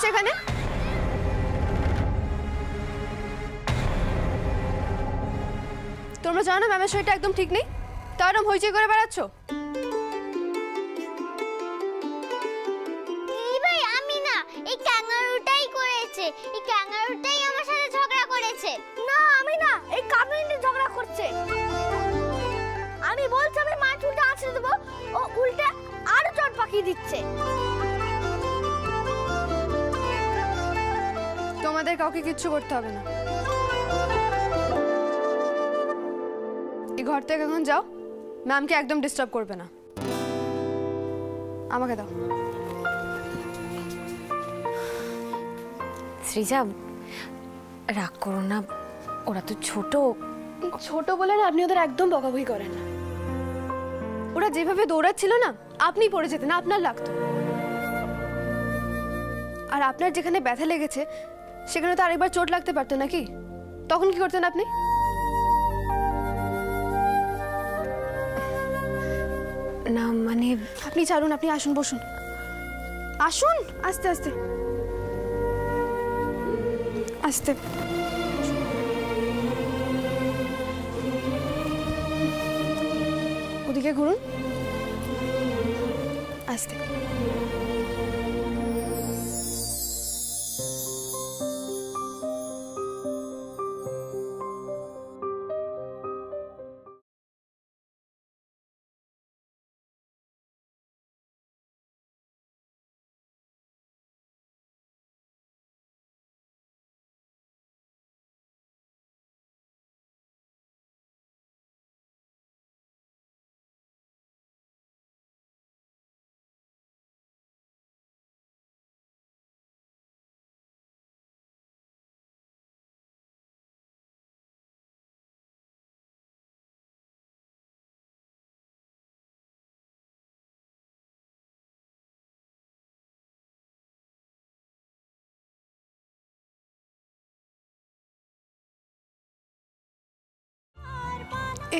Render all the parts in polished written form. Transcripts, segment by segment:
হচ্ছে এখানে? তোমরা জানো না ম্যামের শরীরটা একদম ঠিক নেই, তার নাম হইচই করে বেড়াচ্ছ। ভাই আমি না, এই ক্যাঙ্গারুটাই করেছে। এই ক্যাঙ্গারুটাই আমার সাথে ঝগড়া করেছে। না আমি না, এই কামিনী ঝগড়া করছে। আমি বলছি আমি মা চুলটা আছড়ে দেবো, ও উল্টে আরো চট পাকিয়ে দিচ্ছে। তোমাদের কাউকে কিচ্ছু করতে হবে না, এই ঘর থেকে এখন যাও, ম্যামকে একদম ডিস্টার্ব করবে না। আমাকে দাও। সৃজা রাগ করো না, ওরা তো ছোট। ছোট বলে না আপনি ওদের একদম বকাবকি করেন না। ওরা যেভাবে দৌড়াচ্ছিল না, আপনি পড়ে যেতেন, আপনার লাগতো। আর আপনার যেখানে ব্যথা লেগেছে সেখানে তো আরেকবার চোট লাগতে পারতো নাকি? তখন কি করতেন আপনি? না মানে আপনি ছাড়ুন, আপনি আসুন, বসুন, আসুন, আস্তে আস্তে আস্তে। ওদিকে ঘুরুন, আস্তে।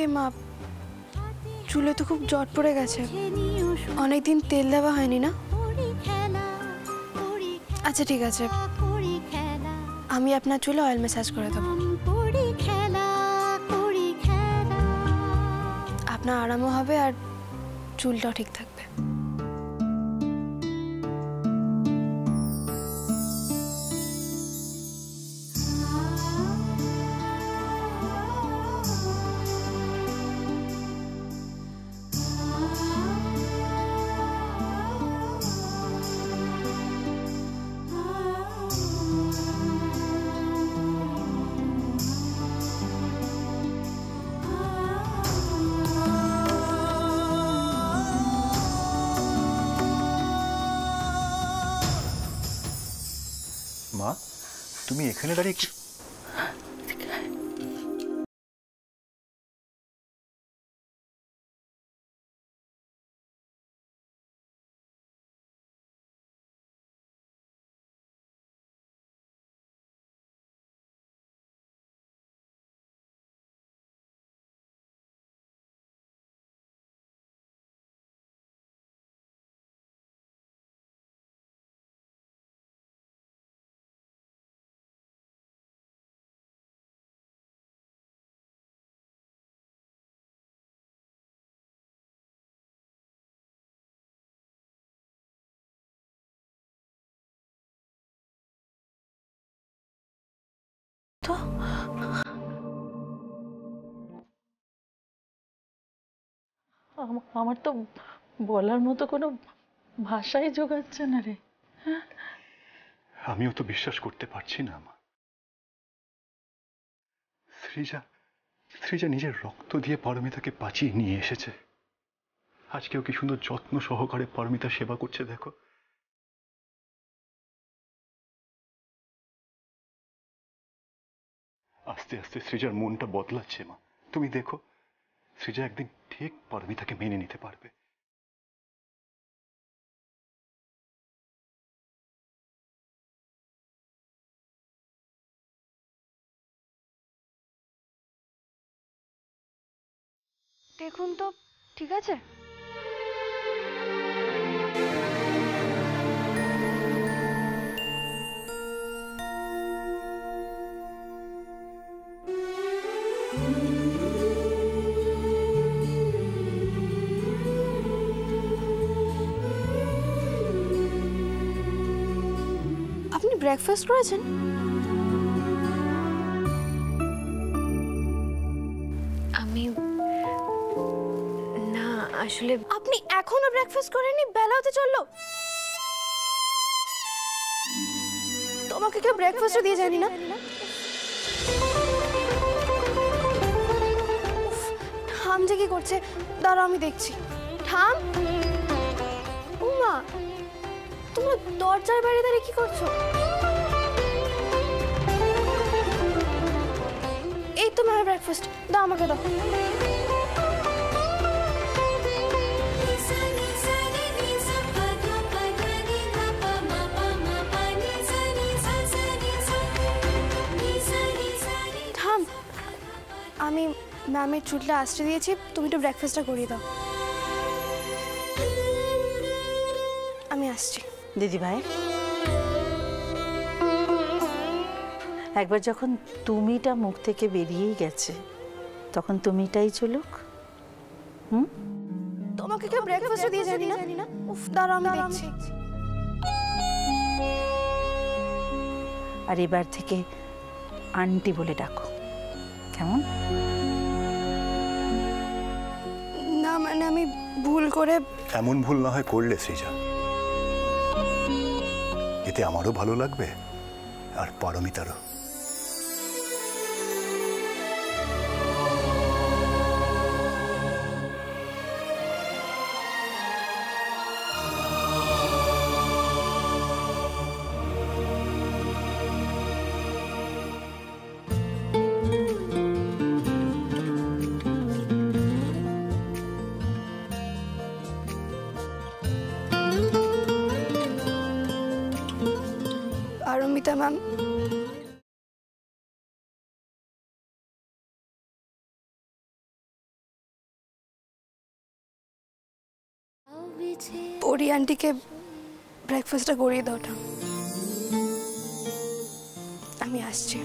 এ মা, চুলে তো খুব জট পড়ে গেছে, অনেকদিন তেল দেওয়া হয়নি না? আচ্ছা ঠিক আছে, আমি আপনার চুলে অয়েল ম্যাসাজ করে দেবো, আপনার আরামও হবে আর চুলটাও ঠিক থাকবে। মা, তুমি এখানে দাঁড়িয়ে কি? তো আমার তো বলার মতো কোনো ভাষাই জোগাচ্ছে না রে। আমিও তো বিশ্বাস করতে পারছি না মা। সৃজা সৃজা নিজের রক্ত দিয়ে পারমিতাকে বাঁচিয়ে নিয়ে এসেছে, আজকেও কি সুন্দর যত্ন সহকারে পারমিতার সেবা করছে দেখো। আস্তে আস্তে সৃজার মনটা বদলাচ্ছে মা, তুমি দেখো সৃজা একদিন ঠিক পারমিতাকে মেনে নিতে পারবে। দেখুন তো ঠিক আছে? ব্রেকফাস্ট করেছেন? আমি না আসলে আপনি এখনো ব্রেকফাস্ট করেননি? বেলা হতে চললো। তোমাকে কেউ ব্রেকফাস্টও দিয়ে যায়নি না? ঠাম যে কি করছে, দাঁড়াও আমি দেখছি। ঠাম, উমা তোমরা দরজার বাইরে দাঁড়িয়ে কি করছো? এই তো মায়ের ব্রেকফাস্ট, দাও আমাকে দাও। থাম, আমি ম্যামের চুলটা আসতে দিয়েছি, তুমি একটু ব্রেকফাস্টটা করিয়ে দাও। আমি আসছি। দিদিভাই, একবার যখন তুমিটা মুখ থেকে বেরিয়েই গেছে, তখন তুমিটাই চলুক। তোমাকে কেউ ব্রেকফাস্টও দিয়ে যায়নি না? উফ, দাঁড়াও আমি দেখছি। আর এবার থেকে আন্টি বলে ডাকো, কেমন? না মানে আমি ভুল করে। এমন ভুল না হয় করলে সৃজা, এতে আমারও ভালো লাগবে আর পারমিতারও। পারমিতা ম্যাম, পরি আন্টিকে ব্রেকফাস্টটা করিয়ে দাও। আমি আসছি।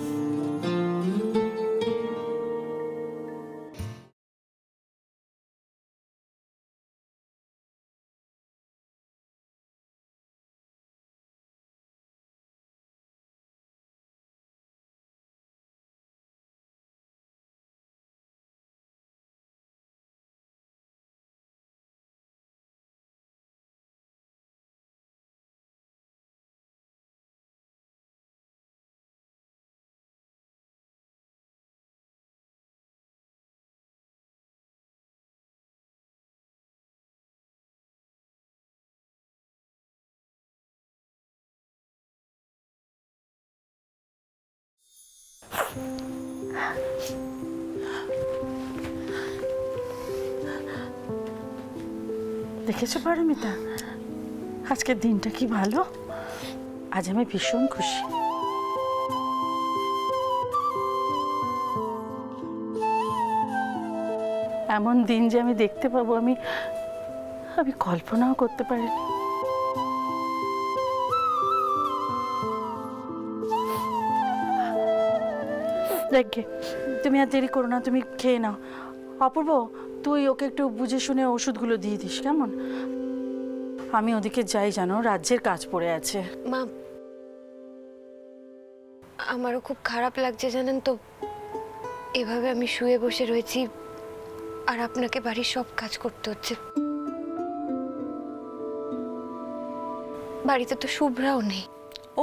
দেখেছো পারমিতা, আজকের দিনটা কি ভালো। আজ আমি ভীষণ খুশি। এমন দিন যে আমি দেখতে পাবো আমি কল্পনাও করতে পারিনি। দেখে তুমি আর দেরি করো না, তুমি খেয়ে নাও। অপূর্ব, তুই ওকে একটু বুঝে শুনে ওষুধগুলো দিয়ে দিস, কেমন? আমি ওদিকে যাই, জানো রাজ্যের কাজ পড়ে আছে। মা, আমারও খুব খারাপ লাগছে জানেন তো, এভাবে আমি শুয়ে বসে রয়েছি আর আপনাকে বাড়ির সব কাজ করতে হচ্ছে। বাড়িতে তো শুভ্রাও নেই।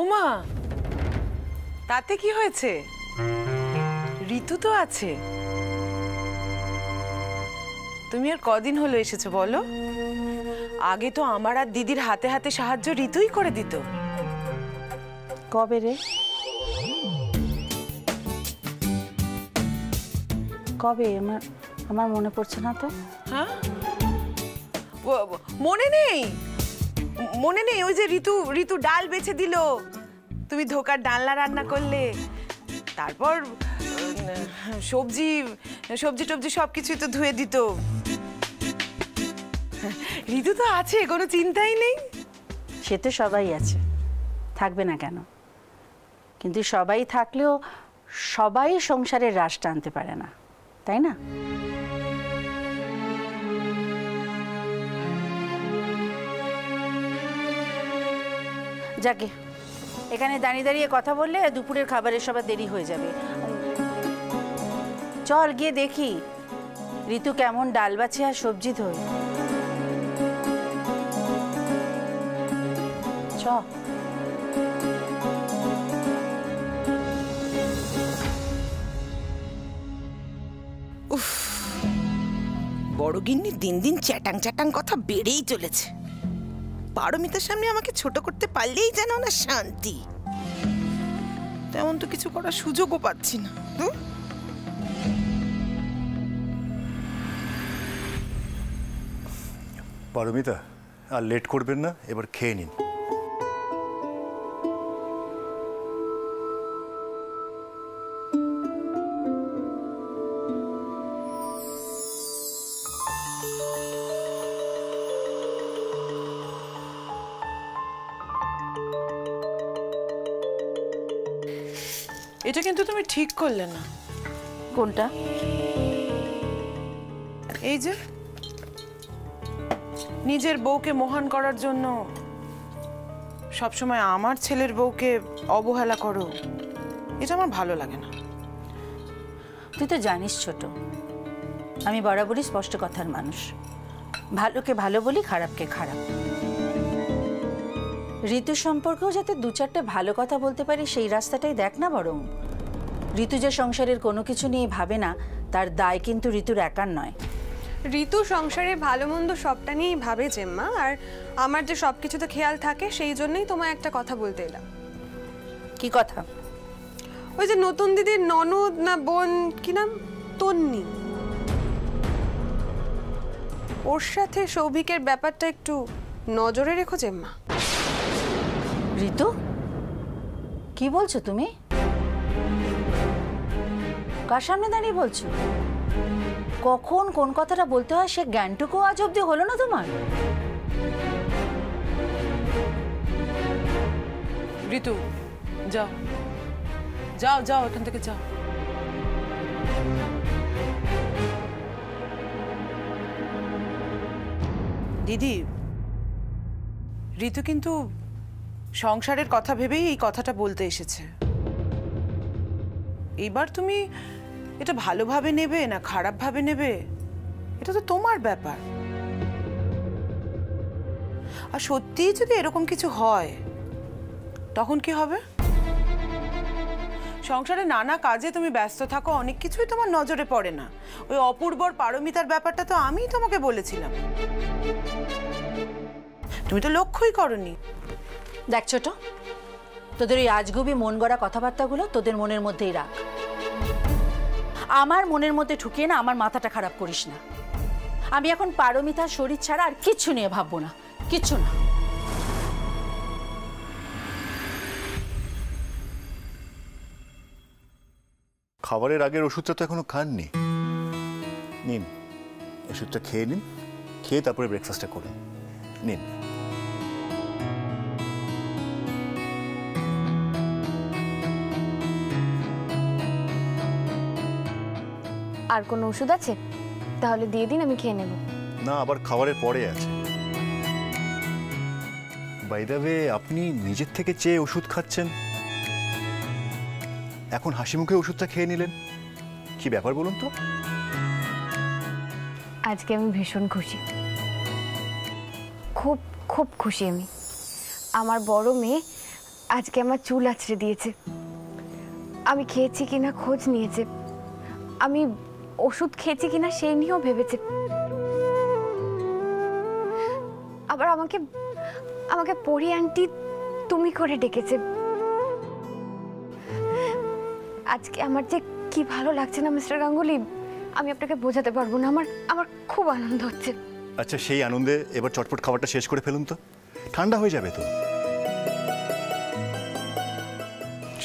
ওমা, তাতে কি হয়েছে? ঋতু তো আছে। তুমি আর কদিন হলো এসেছো বলো? আগে তো আমার আর দিদির হাতে হাতে সাহায্য ঋতুই করে দিত। কবে রে? কবে? আমার মনে পড়ছে না তো। হ্যাঁ, মনে নেই? মনে নেই ওই যে ঋতু ডাল বেছে দিল, তুমি ধোকার ডালনা রান্না করলে, তারপর সবজি টবজি সবকিছুই তো ধুয়ে দিত। ঋতু তো আছে, কোনো চিন্তাই নেই। সে তো সবাই আছে, থাকবে না কেন? কিন্তু সবাই থাকলেও সবাই সংসারের রাশ টানতে পারে না, তাই না? যাকে এখানে দাঁড়িয়ে দাঁড়িয়ে কথা বললে দুপুরের খাবারের সবার দেরি হয়ে যাবে। চল গিয়ে দেখি ঋতু কেমন ডাল বাছে আর সবজি ধোয়। চ। বড় গিন্নি দিন দিন চ্যাটাং চ্যাটাং কথা বেড়েই চলেছে। পারমিতার সামনে আমাকে ছোট করতে পারলেই যেন না শান্তি। তেমন তো কিছু করার সুযোগও পাচ্ছি না। পারমিতা, আর লেট করবেন না, এবার খেয়ে নিন। এটা কিন্তু তুমি ঠিক করলে না। কোনটা? এই যে নিজের বউকে মহান করার জন্য সবসময় আমার ছেলের বউকে অবহেলা করো, এটা আমার ভালো লাগে না। তুই তো জানিস ছোট, আমি বরাবরই স্পষ্ট কথার মানুষ। ভালোকে ভালো বলি, খারাপকে খারাপ। ঋতু সম্পর্কেও যাতে দু চারটে ভালো কথা বলতে পারি সেই রাস্তাটাই দেখ না। বরং ঋতু যে সংসারের কোনো কিছু নিয়ে ভাবে না, তার দায় কিন্তু ঋতুর একার নয়। ঋতু সংসারে ভালো মন্দ সবটা নিয়েই ভাবে জেম্মা, আর আমার যে সব কিছুতে খেয়াল থাকে সেই জন্যই তোমায় একটা কথা বলতে এলাম। কি কথা? ওই যে নতুন দিদির ননদ না বোন, কি নাম, তন্নি, ওর সাথে সৌভিকের ব্যাপারটা একটু নজরে রেখো জেম্মা। ঋতু, কি বলছো তুমি? কার সামনে দাঁড়িয়ে বলছো? কখন কোন কথাটা বলতে হয় সে জ্ঞানটুকু আজ অব্দি হলো না তোমার? ঋতু, যাও যাও যাও, এখান থেকে যাও। দিদি, ঋতু কিন্তু সংসারের কথা ভেবেই এই কথাটা বলতে এসেছে। এবার তুমি এটা ভালোভাবে নেবে না খারাপভাবে নেবে, এটা তো তোমার ব্যাপার। আর সত্যিই যদি এরকম কিছু হয় তখন কি হবে? সংসারে নানা কাজে তুমি ব্যস্ত থাকো, অনেক কিছুই তোমার নজরে পড়ে না। ওই অপূর্বর পারমিতার ব্যাপারটা তো আমিই তোমাকে বলেছিলাম, তুমি তো লক্ষ্যই করনি। দেখ ছোট, তোদের ওই আজগুবি মন গড়া কথাবার্তাগুলো তোদের মনের মধ্যেই রাখ। আমার মনের মধ্যে ঢুকিয়ে না আমার মাথাটা খারাপ করিস না। আমি এখন পারমিতার শরীর ছাড়া আর কিচ্ছু নিয়ে ভাববো না, কিচ্ছু না। খাবারের আগের ওষুধটা তো এখনো খাননি। নিন, ওষুধটা খেয়ে নিন, খেয়ে তারপরে ব্রেকফাস্টটা করুন। নিন। আর কোনো ওষুধ আছে? তাহলে দিয়ে দিন, আমি খেয়ে নেব। না, আবার খাবারের পরে আছে। বাই দ্য ওয়ে, আপনি নিজের থেকে চেয়ে ওষুধ খাচ্ছেন, এখন হাসি মুখে ওষুধটা খেয়ে নিলেন, কি ব্যাপার বলুন তো? আজকে আমি ভীষণ খুশি, খুব খুব খুশি। আমার বড় মেয়ে আজকে আমার চুল আঁচড়ে দিয়েছে। আমি খেয়েছি কিনা খোঁজ নিয়েছে, আমি ওষুধ খেয়েছি কিনা সেই নিয়েও ভেবেছে। আবার আমাকে আমাকে পরি আন্টি তুমি করে ডেকেছে। আজকে আমার যে কি ভালো লাগছে না মিস্টার গাঙ্গুলি, আমি আপনাকে বোঝাতে পারবো না। আমার খুব আনন্দ হচ্ছে। আচ্ছা, সেই আনন্দে এবার চটপট খাবারটা শেষ করে ফেলুন তো, ঠান্ডা হয়ে যাবে তো।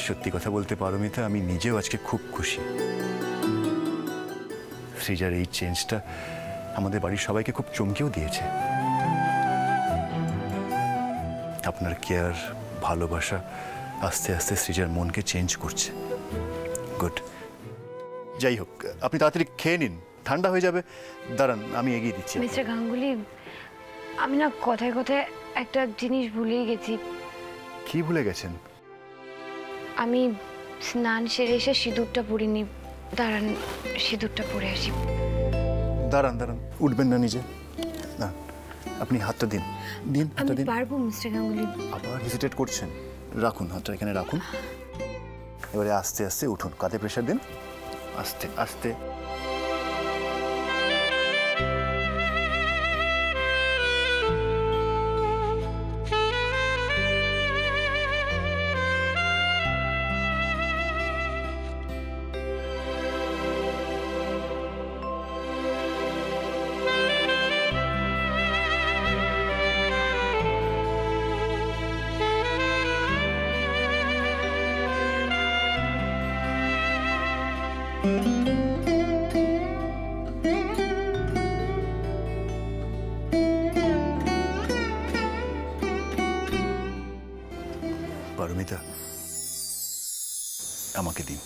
সত্যি কথা বলতে পারমিতা, আমি নিজেও আজকে খুব খুশি। সৃজার এই চেঞ্জটা আমাদের বাড়ির সবাইকে খুব চমকেও দিয়েছে। আপনার কেয়ার, ভালোবাসা আস্তে আস্তে সৃজার মনকে চেঞ্জ করছে। গুড। যাই হোক, আপনি তাড়াতাড়ি খেয়ে নিন, ঠান্ডা হয়ে যাবে। দাঁড়ান, আমি এগিয়ে দিচ্ছি। মিস্টার গাঙ্গুলি, আমি না কথায় কথায় একটা জিনিস ভুলেই গেছি। কি ভুলে গেছেন? আমি স্নান সেরে এসে সিঁদুরটা পরিনি। দাঁড়ান, সিঁদুরটা পরে আসি। দাঁড়ান দাঁড়ান, উঠবেন না নিজে, না আপনি হাতটা দিন, দিন হাতটা আমি দিন। পারবো মিস্টার গাঙ্গুলি। আবার হেজিটেট করছেন, রাখুন হাতটা এখানে রাখুন। এবারে আস্তে আস্তে উঠুন, কাঁধে প্রেশার দিন, আস্তে আস্তে। পারমিতা, আমাকে দিন।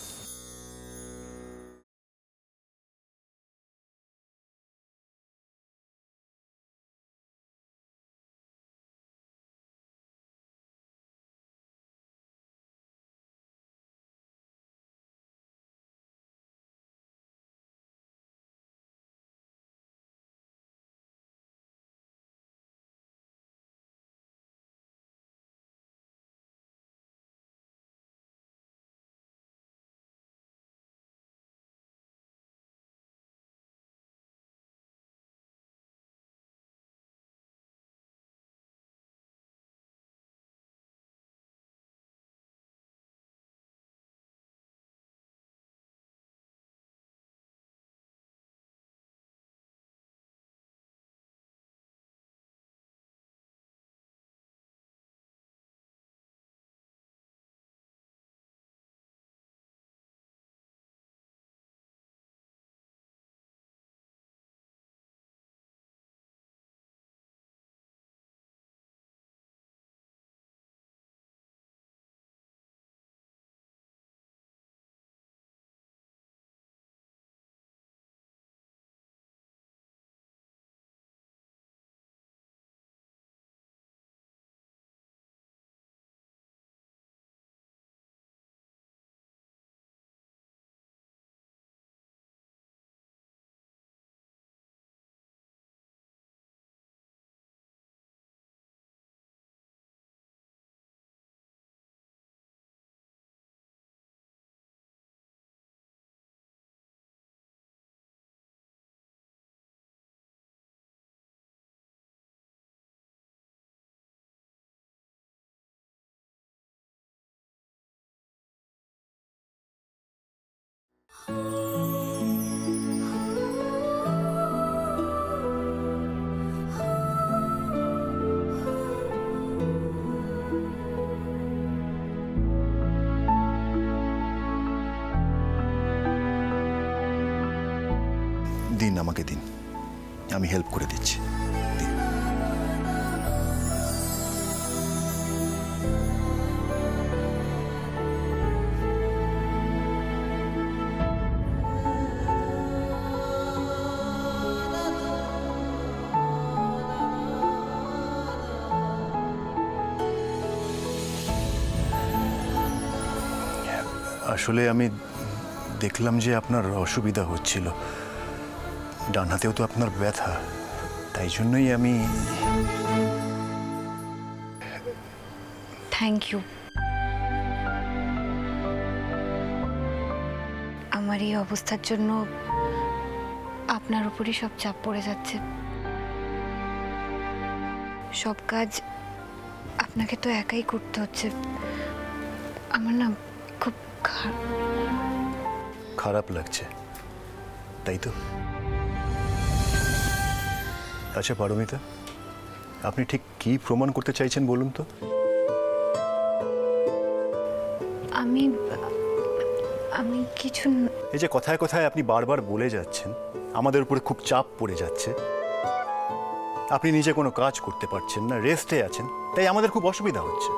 দিন, আমাকে দিন, আমি হেল্প করে দিচ্ছি। দিন। আসলে আমি দেখলাম যে আপনার অসুবিধা হচ্ছিল, ডান হাতেও তো আপনার ব্যথা, তাই জন্যই আমি। Thank you. আমার এই অবস্থার জন্য আপনার উপরই সব চাপ পড়ে যাচ্ছে। সব কাজ আপনাকে তো একাই করতে হচ্ছে। আমার না খুব খারাপ লাগছে, তাই তো? আচ্ছা পারমিতা, আপনি ঠিক কি প্রমাণ করতে চাইছেন বলুন তো? আমি কিছু। এই যে কথায় কথায় আপনি বারবার বলে যাচ্ছেন আমাদের উপরে খুব চাপ পড়ে যাচ্ছে, আপনি নিজে কোনো কাজ করতে পারছেন না, রেস্টে আছেন, তাই আমাদের খুব অসুবিধা হচ্ছে।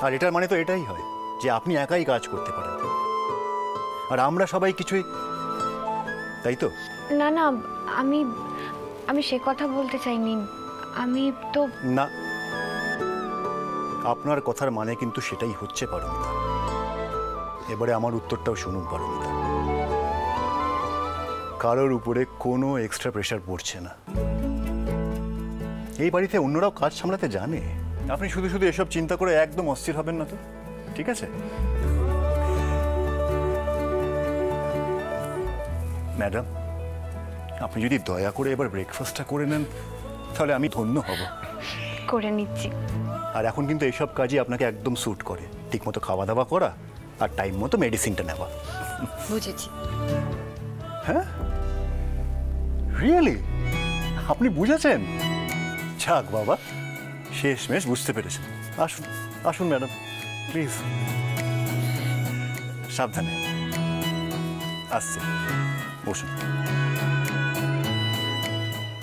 আর এটার মানে তো এটাই হয় যে আপনি একাই কাজ করতে পারেন আর আমরা সবাই কিছুই, তাই তো? না না, আমি সে কথা বলতে চাইনি। আমি তো না, আপনার কথার মানে কিন্তু সেটাই হচ্ছে পারমিতা। এবারে আমার উত্তরটাও শুনুন পারমিতা, কারোর উপরে কোনো এক্সট্রা প্রেশার পড়ছে না। এই বাড়িতে অন্যরাও কাজ সামলাতে জানে। আপনি শুধু শুধু এসব চিন্তা করে একদম অস্থির হবেন না তো, ঠিক আছে? ম্যাডাম, আপনি যদি দয়া করে এবার ব্রেকফাস্টটা করে নেন তাহলে আমি ধন্য হব। করে নিচ্ছি। আর এখন কিন্তু এইসব কাজই আপনাকে একদম স্যুট করে, ঠিকমতো খাওয়া দাওয়া করা আর টাইম মতো মেডিসিনটা নেওয়া। বুঝেছি। হ্যাঁ, রিয়েলি আপনি বুঝেছেন? যাক বাবা, শেষমেশ বুঝতে পেরেছেন। আসুন আসুন ম্যাডাম, প্লিজ। সাবধানে, আসছে, বসুন।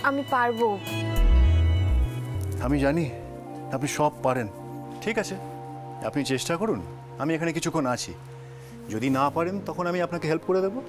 আমি পারবো। আমি জানি আপনি সব পারেন। ঠিক আছে, আপনি চেষ্টা করুন, আমি এখানে কিছুক্ষণ আছি। যদি না পারেন তখন আমি আপনাকে হেল্প করে দেবো।